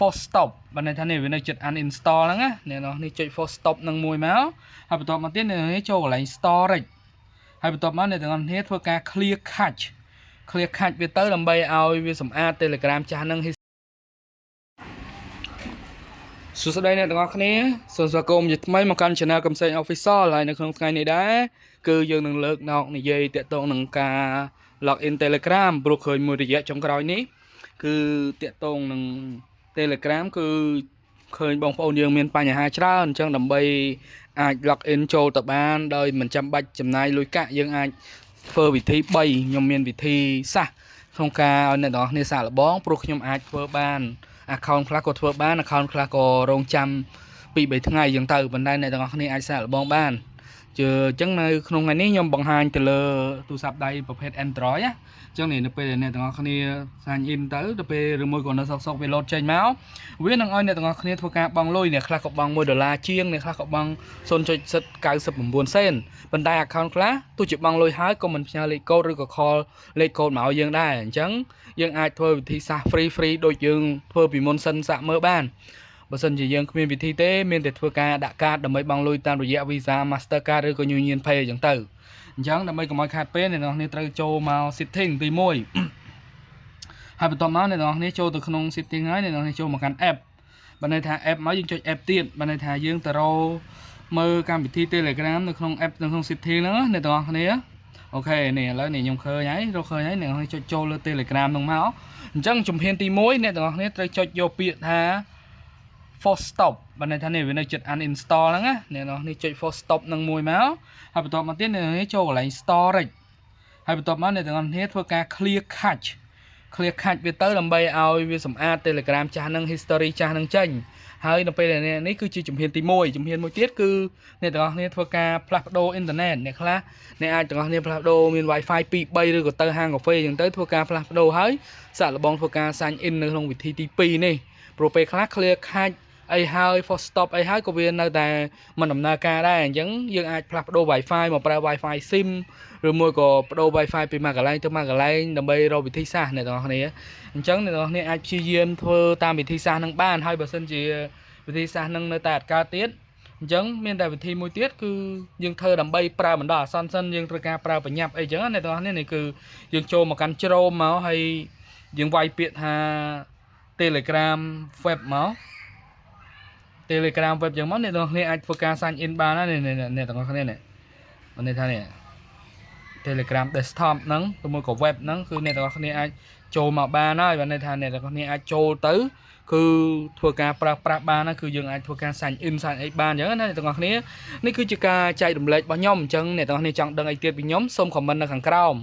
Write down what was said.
force stop បានន័យថានេះវានៅចិត្ត uninstall ហ្នឹងណានេះនេះចុច force stop នឹងមួយមកហើយបន្ទាប់មកទៀតនេះចូលកន្លែង storage ហើយបន្ទាប់មកអ្នកទាំងអស់គ្នាធ្វើការ clear cache វាទៅដើម្បីឲ្យវាសម្អាត Telegram ចាស់ហ្នឹងសួស្តីអ្នកទាំងអស់គ្នាសូមស្វាគមន៍ជាថ្មីមកកាន់ Channel កំសែង Official ហើយនៅក្នុងថ្ងៃនេះដែរគឺយើងនឹងលើកមកនិយាយទាក់ទងនឹងការ login Telegram ព្រោះឃើញមួយរយៈចុងក្រោយនេះគឺទាក់ទងនឹង Telegram គឺឃើញបងប្អូនយើងមានបញ្ហាច្រើនអញ្ចឹងដើម្បីអាច login ចូលទៅបានដោយមិនចាំបាច់ចំណាយលុយកាក់យើងអាចធ្វើវិធី3ខ្ញុំមានវិធីសាស្ត្រក្នុងការឲ្យអ្នកទាំងអស់គ្នាសាកល្បងព្រោះខ្ញុំអាចធ្វើបាន account ខ្លះក៏ធ្វើបាន account ខ្លះក៏រងចាំ 2-3 ថ្ងៃអញ្ចឹងទៅប៉ុន្តែអ្នកទាំងអស់គ្នាអាចសាកល្បងបានអញ្ចឹងនៅក្នុងថ្ងៃនេះខ្ញុំបង្ហាញទៅលើទូរស័ព្ទដៃប្រភេទ Android ណាអញ្ចឹងនៅពេលដែលអ្នកទាំងអស់គ្នា sign in ទៅដល់ពេលឬមួយក៏នៅសុកវា load ចេញមកវានឹងឲ្យអ្នកទាំងអស់គ្នាធ្វើការបង់លុយអ្នកខ្លះក៏បង់$1ជាងអ្នកខ្លះក៏បង់ 0.99 សេនប៉ុន្តែ account ខ្លះទោះជាបង់លុយហើយក៏មិនផ្ញើលេខកូដឬក៏ call លេខកូដមកឲ្យយើងដែរអញ្ចឹងយើងអាចធ្វើវិធីសាស្ត្រ free ដូចយើងធ្វើពីមុនសិនសាក់មើលបានបើសិនជាយើងគ្មានវិធីទេមានតែធ្វើការដាក់កាតដើម្បីបង់លុយតាមរយៈ Visa Mastercard ឬក៏ Union Pay អញ្ចឹងទៅអញ្ចឹងដើម្បីកុំឲ្យខាតពេលអ្នកនរគ្នាត្រូវចូលមក setting ទី1ហើយបន្ទាប់មកអ្នកនរគ្នាចូលទៅក្នុង setting ហើយអ្នកនរគ្នាចូលមកកាន់ app បើន័យថា app មកយើងចុច app ទៀតបើន័យថាយើងទៅរកមើលកម្មវិធី Telegram នៅក្នុង app នៅក្នុង setting ហ្នឹងអ្នកនរគ្នាអូខេនេះឥឡូវនេះខ្ញុំឃើញហើយរកឃើញហើយអ្នកនរគ្នាចុចចូលលើ Telegram ហ្នឹងមកអញ្ចឹងជំហានទី1អ្នកនរគ្នាត្រូវចុចយកពាក្យថា force stop បានន័យថានេះវានៅចិត្ត uninstall ហ្នឹងណាអ្នកនរនេះចុច force stop នឹងមួយមកហើយបន្ទាប់មកទៀតអ្នកនេះចូលកន្លែង storage ហើយបន្ទាប់មកអ្នកទាំងអស់គ្នាធ្វើការ clear cache វាទៅដើម្បីឲ្យវាសម្អាត Telegram ចាស់ហ្នឹង history ចាស់ហ្នឹងចេញហើយនៅពេលនេះគឺជាជំហានទី1ជំហានមួយទៀតគឺអ្នកទាំងអស់គ្នាធ្វើការផ្លាស់ប្ដូរអ៊ីនធឺណិតអ្នកខ្លះអ្នកអាចទាំងអស់គ្នាផ្លាស់ប្ដូរមាន Wi-Fi 2 3ឬក៏ទៅហាងកាហ្វេអញ្ចឹងទៅធ្វើការផ្លាស់ប្ដូរហើយសាកល្បងធ្វើការ sign in នៅក្នុងវិធីទី2នេះព្រោះពេលខ្លះ clear cache អីហើយ force stop អីហើយក៏វានៅតែមិនដំណើរការដែរអញ្ចឹងយើងអាចផ្លាស់ប្ដូរ Wi-Fi មកប្រើ Wi-Fi SIM ឬមួយក៏ប្ដូរ Wi-Fi ពីមួយកន្លែងទៅមួយកន្លែងដើម្បីរកវិធីសាស្ត្រអ្នកទាំងអស់គ្នាអញ្ចឹងអ្នកទាំងអស់គ្នាអាចព្យាយាមធ្វើតាមវិធីសាស្ត្រហ្នឹងបានហើយបើសិនជាវិធីសាស្ត្រហ្នឹងនៅតែអត់កើតទៀតអញ្ចឹងមានតែវិធីមួយទៀតគឺយើងធ្វើដើម្បីប្រើបណ្ដោះអាសន្នសិនយើងត្រូវការប្រើបញ្ញាប់អីចឹងអ្នកទាំងអស់គ្នានេះគឺយើងចូលមកកាន់ Chrome មកហើយយើងវាយពាក្យថា Telegram web មក Telegram web ចឹងមកអ្នកទាំងអស់គ្នាអាចធ្វើការ sign in បានណាអ្នកទាំងអស់គ្នានេះបានន័យថានេះ Telegram desktop ហ្នឹងឬមួយក៏ web ហ្នឹងគឺអ្នកទាំងអស់គ្នាអាចចូលមកបានហើយបានន័យថាអ្នកទាំងអស់គ្នាអាចចូលទៅគឺធ្វើការប្រើប្រាស់បានណាគឺយើងអាចធ្វើការ sign in sign អីបានអញ្ចឹងណាអ្នកទាំងអស់គ្នានេះគឺជាការចែករំលែករបស់ខ្ញុំអញ្ចឹងអ្នកទាំងអស់គ្នាចង់ដឹងអីទៀតពីខ្ញុំសូម comment នៅខាងក្រោម